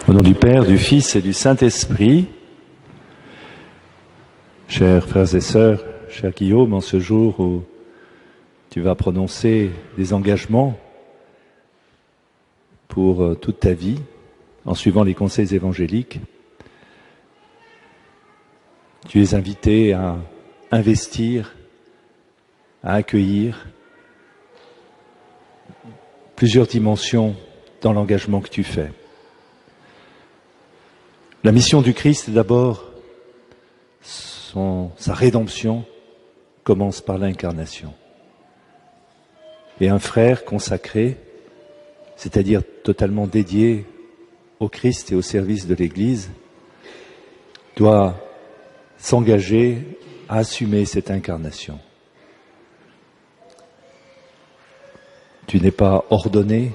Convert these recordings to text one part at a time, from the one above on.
Au nom du Père, du Fils et du Saint-Esprit, chers frères et sœurs, cher Guillaume, en ce jour où tu vas prononcer des engagements pour toute ta vie, en suivant les conseils évangéliques, tu es invité à investir, à accueillir plusieurs dimensions dans l'engagement que tu fais. La mission du Christ, d'abord, sa rédemption commence par l'incarnation. Et un frère consacré, c'est-à-dire totalement dédié au Christ et au service de l'Église, doit s'engager à assumer cette incarnation. Tu n'es pas ordonné,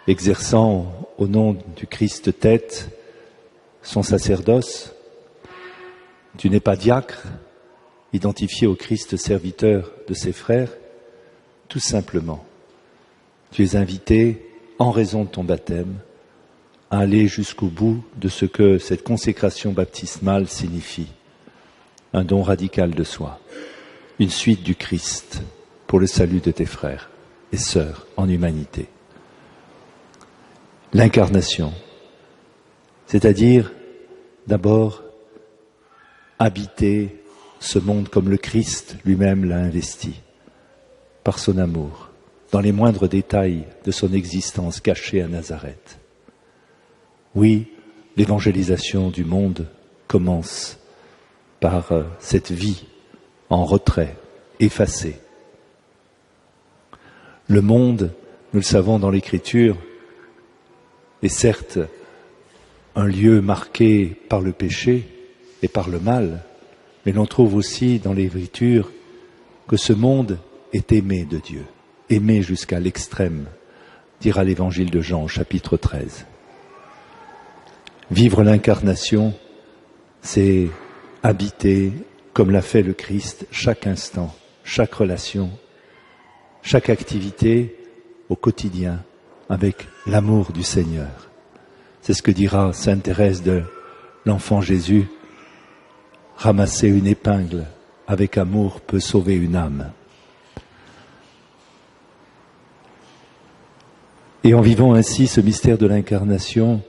exerçant au nom du Christ tête son sacerdoce. Tu n'es pas diacre, identifié au Christ serviteur de ses frères. Tout simplement, tu es invité, en raison de ton baptême, à aller jusqu'au bout de ce que cette consécration baptismale signifie. Un don radical de soi, une suite du Christ pour le salut de tes frères et sœurs en humanité. L'incarnation, c'est-à-dire d'abord habiter ce monde comme le Christ lui-même l'a investi, par son amour, dans les moindres détails de son existence cachée à Nazareth. Oui, l'évangélisation du monde commence par cette vie en retrait, effacée. Le monde, nous le savons dans l'Écriture, est certes un lieu marqué par le péché et par le mal, mais l'on trouve aussi dans l'Écriture que ce monde est aimé de Dieu, aimé jusqu'à l'extrême, dira l'Évangile de Jean, chapitre 13. Vivre l'incarnation, c'est habiter, comme l'a fait le Christ, chaque instant, chaque relation, chaque activité au quotidien, avec l'amour du Seigneur. C'est ce que dira sainte Thérèse de l'Enfant Jésus, ramasser une épingle avec amour peut sauver une âme. Et en vivant ainsi ce mystère de l'incarnation,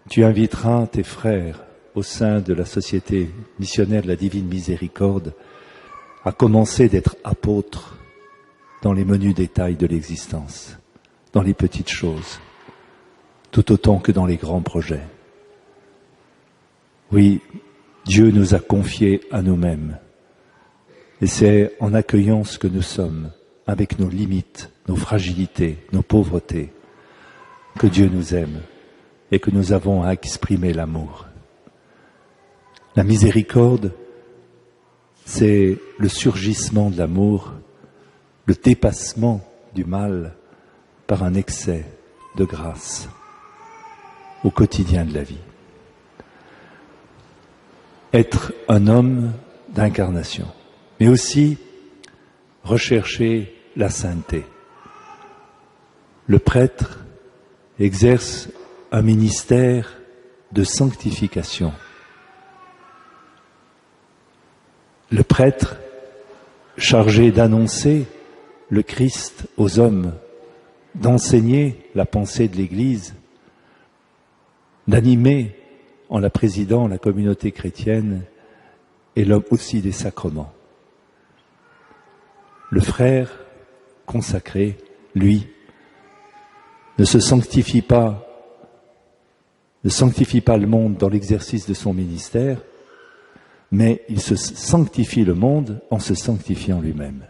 tu inviteras tes frères au sein de la Société missionnaire de la Divine Miséricorde à commencer d'être apôtres dans les menus détails de l'existence, dans les petites choses, tout autant que dans les grands projets. Oui, Dieu nous a confiés à nous-mêmes. Et c'est en accueillant ce que nous sommes, avec nos limites, nos fragilités, nos pauvretés, que Dieu nous aime et que nous avons à exprimer l'amour. La miséricorde, c'est le surgissement de l'amour, le dépassement du mal par un excès de grâce au quotidien de la vie. Être un homme d'incarnation, mais aussi rechercher la sainteté. Le prêtre exerce un ministère de sanctification. Le prêtre, chargé d'annoncer le Christ aux hommes, d'enseigner la pensée de l'Église, d'animer en la présidant la communauté chrétienne et l'homme aussi des sacrements. Le frère consacré, lui, ne sanctifie pas le monde dans l'exercice de son ministère, mais il se sanctifie le monde en se sanctifiant lui-même.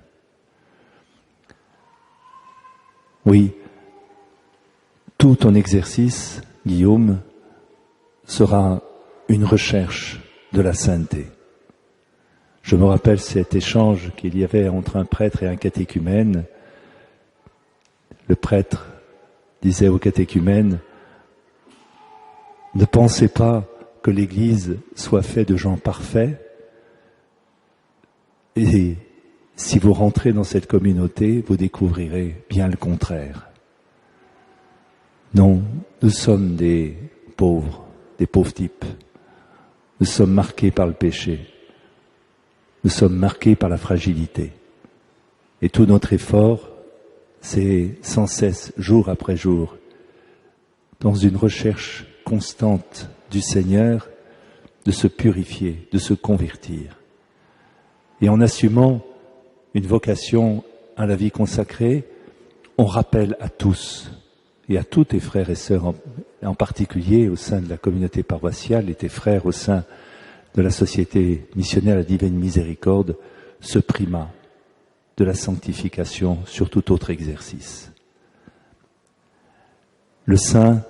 Oui, tout ton exercice, Guillaume, sera une recherche de la sainteté. Je me rappelle cet échange qu'il y avait entre un prêtre et un catéchumène. Le prêtre disait au catéchumène, « Ne pensez pas que l'Église soit faite de gens parfaits, et si vous rentrez dans cette communauté, vous découvrirez bien le contraire. Non, nous sommes des pauvres types. Nous sommes marqués par le péché. Nous sommes marqués par la fragilité. Et tout notre effort, c'est sans cesse, jour après jour, dans une recherche constante du Seigneur, de se purifier, de se convertir. Et en assumant une vocation à la vie consacrée, on rappelle à tous, et à tous tes frères et sœurs, en particulier au sein de la communauté paroissiale et tes frères au sein de la Société missionnaire La Divine Miséricorde, ce primat de la sanctification sur tout autre exercice. Le saint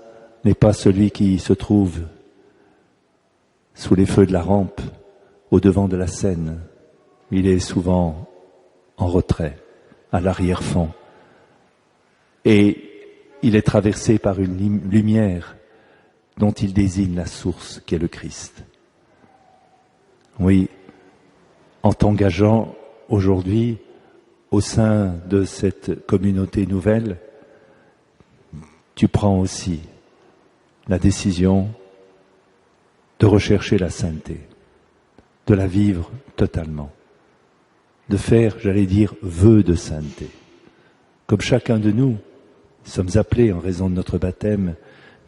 n'est pas celui qui se trouve sous les feux de la rampe, au devant de la scène. Il est souvent en retrait, à l'arrière-fond. Et il est traversé par une lumière dont il désigne la source qui est le Christ. Oui, en t'engageant aujourd'hui au sein de cette communauté nouvelle, tu prends aussi la décision de rechercher la sainteté, de la vivre totalement, de faire, j'allais dire, vœu de sainteté. Comme chacun de nous, sommes appelés en raison de notre baptême,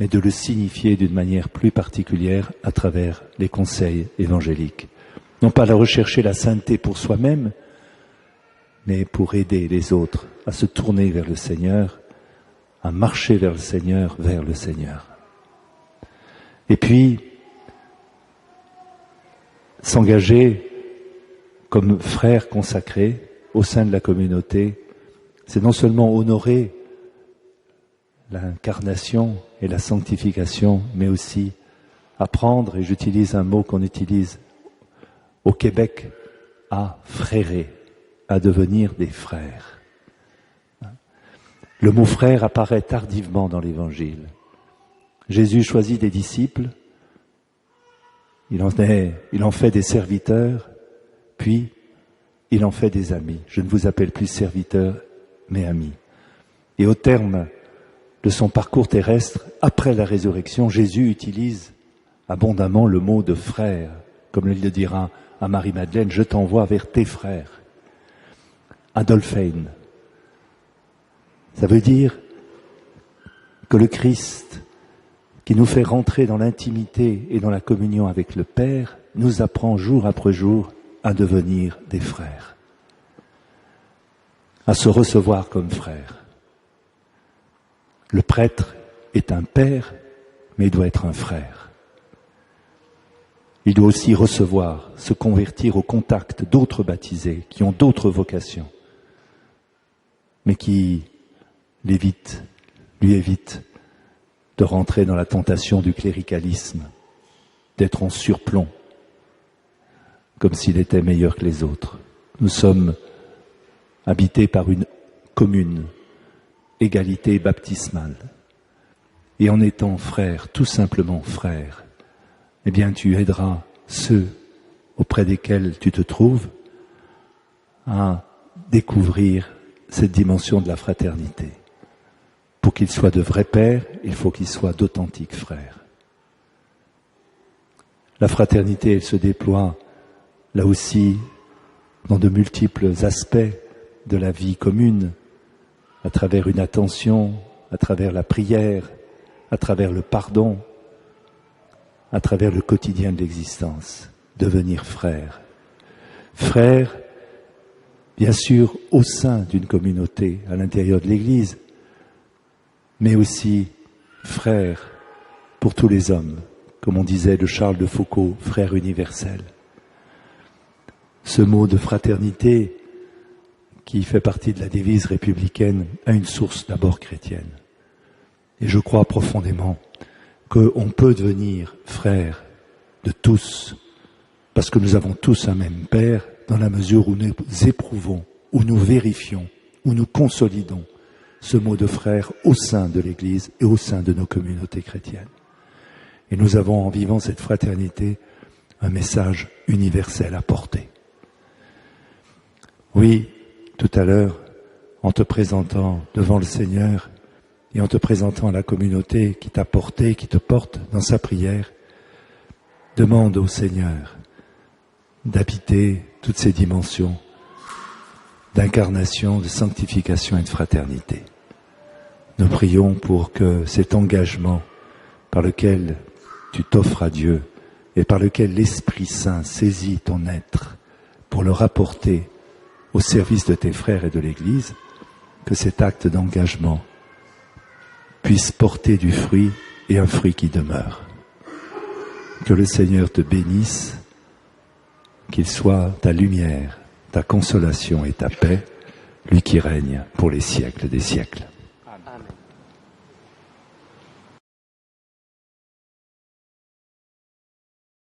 mais de le signifier d'une manière plus particulière à travers les conseils évangéliques. Non pas de rechercher la sainteté pour soi-même, mais pour aider les autres à se tourner vers le Seigneur, à marcher vers le Seigneur. Et puis, s'engager comme frère consacré au sein de la communauté, c'est non seulement honorer l'incarnation et la sanctification, mais aussi apprendre, et j'utilise un mot qu'on utilise au Québec, à frérer, à devenir des frères. Le mot frère apparaît tardivement dans l'Évangile. Jésus choisit des disciples, il en fait des serviteurs, puis il en fait des amis. Je ne vous appelle plus serviteurs, mais amis. Et au terme de son parcours terrestre, après la résurrection, Jésus utilise abondamment le mot de frère, comme il le dira à Marie-Madeleine, je t'envoie vers tes frères. Adolphein. Ça veut dire que le Christ, qui nous fait rentrer dans l'intimité et dans la communion avec le Père, nous apprend jour après jour à devenir des frères, à se recevoir comme frères. Le prêtre est un père, mais il doit être un frère. Il doit aussi recevoir, se convertir au contact d'autres baptisés qui ont d'autres vocations, mais qui lui évite de rentrer dans la tentation du cléricalisme, d'être en surplomb, comme s'il était meilleur que les autres. Nous sommes habités par une commune égalité baptismale. Et en étant frère, tout simplement frère, eh bien tu aideras ceux auprès desquels tu te trouves à découvrir cette dimension de la fraternité. Pour qu'ils soient de vrais pères, il faut qu'ils soient d'authentiques frères. La fraternité, elle se déploie là aussi dans de multiples aspects de la vie commune, à travers une attention, à travers la prière, à travers le pardon, à travers le quotidien de l'existence. Devenir frère. Frère, bien sûr, au sein d'une communauté, à l'intérieur de l'Église, mais aussi frère pour tous les hommes, comme on disait de Charles de Foucault, frère universel. Ce mot de fraternité, qui fait partie de la devise républicaine, a une source d'abord chrétienne. Et je crois profondément qu'on peut devenir frère de tous, parce que nous avons tous un même Père, dans la mesure où nous éprouvons, où nous vérifions, où nous consolidons ce mot de frère au sein de l'Église et au sein de nos communautés chrétiennes. Et nous avons, en vivant cette fraternité, un message universel à porter. Oui, tout à l'heure, en te présentant devant le Seigneur, et en te présentant à la communauté qui t'a porté, qui te porte dans sa prière, demande au Seigneur d'habiter toutes ces dimensions d'incarnation, de sanctification et de fraternité. Nous prions pour que cet engagement par lequel tu t'offres à Dieu et par lequel l'Esprit Saint saisit ton être pour le rapporter au service de tes frères et de l'Église, que cet acte d'engagement puisse porter du fruit et un fruit qui demeure. Que le Seigneur te bénisse, qu'il soit ta lumière, ta consolation et ta paix, lui qui règne pour les siècles des siècles.